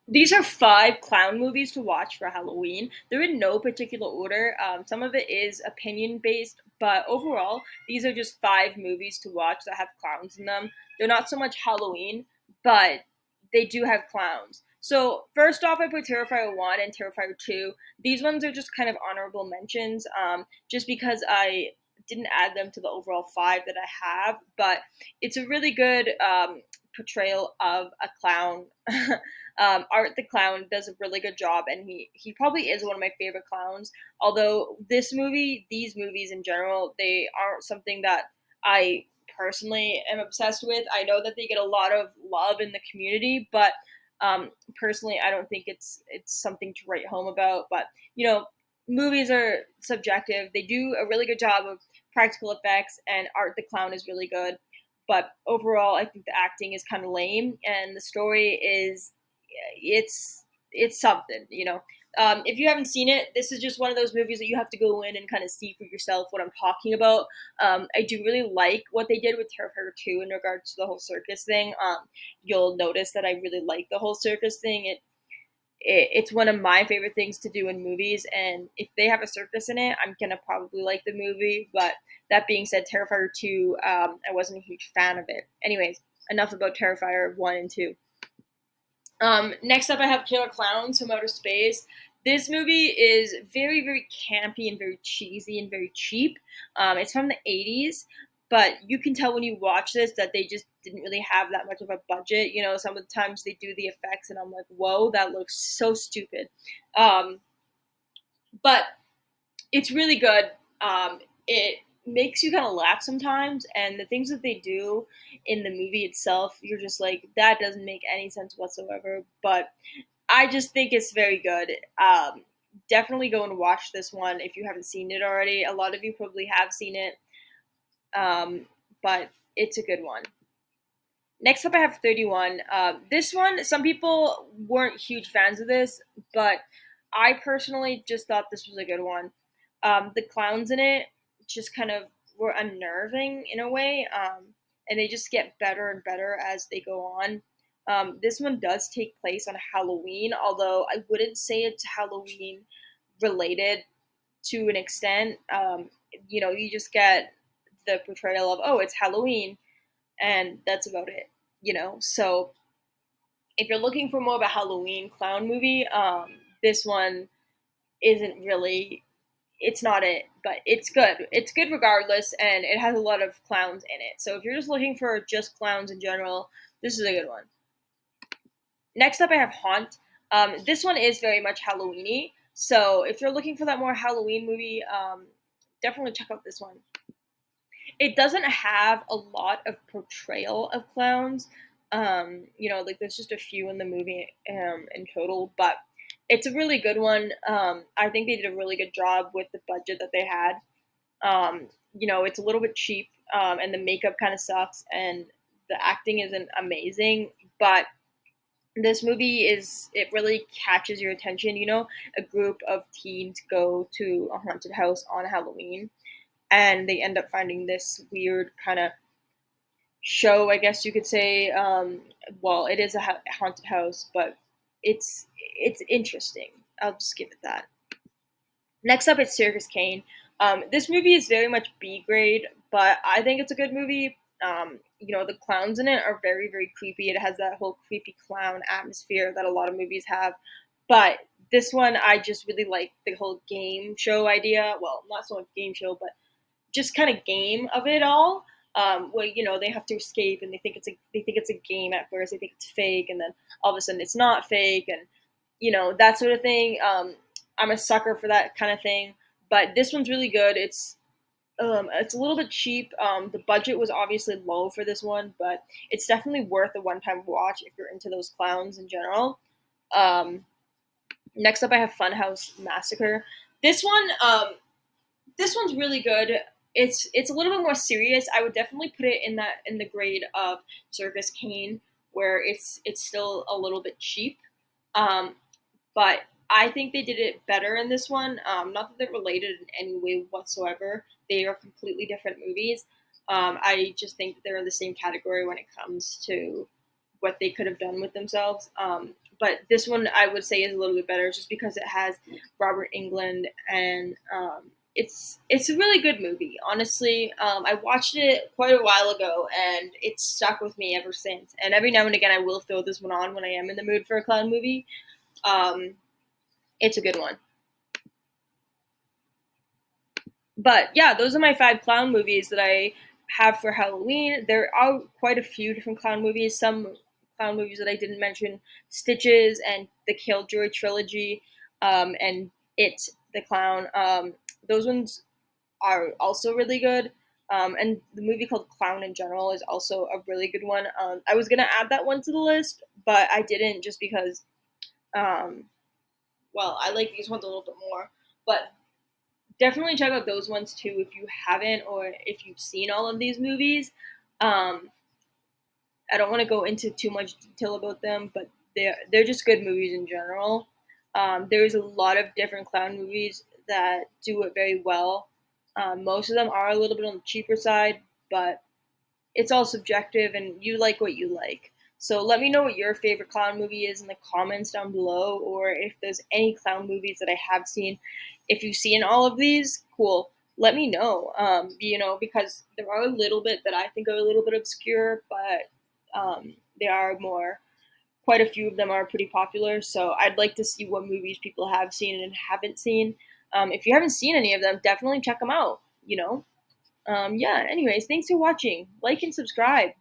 These are 5 clown movies to watch for Halloween. They're in no particular order. Some of it is opinion based, but overall, these are just 5 movies to watch that have clowns in them. They're not so much Halloween, but they do have clowns. So first off, I put Terrifier 1 and Terrifier 2. These ones are just kind of honorable mentions, just because I didn't add them to the overall 5 that I have. But it's a really good portrayal of a clown. Art the Clown does a really good job, and he probably is one of my favorite clowns. Although these movies in general, they aren't something that I personally am obsessed with. I know that they get a lot of love in the community, but personally, I don't think it's something to write home about. But you know, movies are subjective. They do a really good job of practical effects, and Art the Clown is really good. But overall, I think the acting is kind of lame, and the story is it's something, you know. If you haven't seen it, this is just one of those movies that you have to go in and kind of see for yourself what I'm talking about. I do really like what they did with Terrifier 2 in regards to the whole circus thing. You'll notice that I really like the whole circus thing. It's one of my favorite things to do in movies, and if they have a circus in it, I'm gonna probably like the movie. But that being said, Terrifier 2, I wasn't a huge fan of it. Anyways, enough about Terrifier 1 and 2. Next up, I have Killer Clowns from Outer Space. This movie is very, very campy and very cheesy and very cheap. It's from the 80s, but you can tell when you watch this that they just didn't really have that much of a budget. You know, some of the times they do the effects, and I'm like, whoa, that looks so stupid. Um, but it's really good. It makes you kind of laugh sometimes, and the things that they do in the movie itself, you're just like, that doesn't make any sense whatsoever. But I just think it's very good. Definitely go and watch this one if you haven't seen it already. A lot of you probably have seen it, but it's a good one. Next up, I have 31. This one, some people weren't huge fans of this, but I personally just thought this was a good one. The clowns in it just kind of were unnerving in a way, and they just get better and better as they go on. This one does take place on Halloween, although I wouldn't say it's Halloween related to an extent. You know, you just get the portrayal of, oh, it's Halloween, and that's about it. You know, so if you're looking for more of a Halloween clown movie, this one isn't really. It's not it, but it's good. It's good regardless, and it has a lot of clowns in it. So if you're just looking for just clowns in general, this is a good one. Next up, I have Haunt. This one is very much Halloweeny. So if you're looking for that more Halloween movie, definitely check out this one. It doesn't have a lot of portrayal of clowns. You know, like there's just a few in the movie in total, but it's a really good one. I think they did a really good job with the budget that they had. You know, it's a little bit cheap, and the makeup kind of sucks, and the acting isn't amazing, but this movie is it really catches your attention. You know, a group of teens go to a haunted house on Halloween, and they end up finding this weird kind of show, I guess you could say. Well, it is a haunted house, but it's interesting. I'll just give it that. Next up, it's Circus Kane. This movie is very much B grade, but I think it's a good movie. You know, the clowns in it are very, very creepy. It has that whole creepy clown atmosphere that a lot of movies have. But this one, I just really like the whole game show idea. Well, not so much game show, but just kind of game of it all. Where you know they have to escape, and they think it's a game at first. They think it's fake, and then all of a sudden it's not fake, and you know that sort of thing. I'm a sucker for that kind of thing. But this one's really good. It's a little bit cheap. The budget was obviously low for this one, but it's definitely worth a one-time watch if you're into those clowns in general. Um, Next up, I have Funhouse Massacre. This one, this one's really good. It's a little bit more serious. I would definitely put it in the grade of Circus Kane, where it's still a little bit cheap. Um, but I think they did it better in this one. Not that they're related in any way whatsoever. They are completely different movies. I just think they're in the same category when it comes to what they could have done with themselves. But this one I would say is a little bit better, just because it has Robert England, and it's a really good movie. Honestly, I watched it quite a while ago, and it's stuck with me ever since. And every now and again, I will throw this one on when I am in the mood for a clown movie. Um, it's a good one. But yeah, those are my 5 clown movies that I have for Halloween. There are quite a few different clown movies. Some clown movies that I didn't mention: Stitches and the Killjoy trilogy, and It the Clown. Those ones are also really good. And the movie called Clown in General is also a really good one. I was gonna add that one to the list, but I didn't, just because, um, well, I like these ones a little bit more. But definitely check out those ones too if you haven't, or if you've seen all of these movies. Um, I don't want to go into too much detail about them, but they're just good movies in general. There's a lot of different clown movies that do it very well. Most of them are a little bit on the cheaper side, but it's all subjective, and you like what you like. So let me know what your favorite clown movie is in the comments down below, or if there's any clown movies that I have seen. If you've seen all of these, cool. Let me know. Because there are a little bit that I think are a little bit obscure, but they are more. Quite a few of them are pretty popular, so I'd like to see what movies people have seen and haven't seen. If you haven't seen any of them, definitely check them out. Yeah, anyways, thanks for watching. Like and subscribe.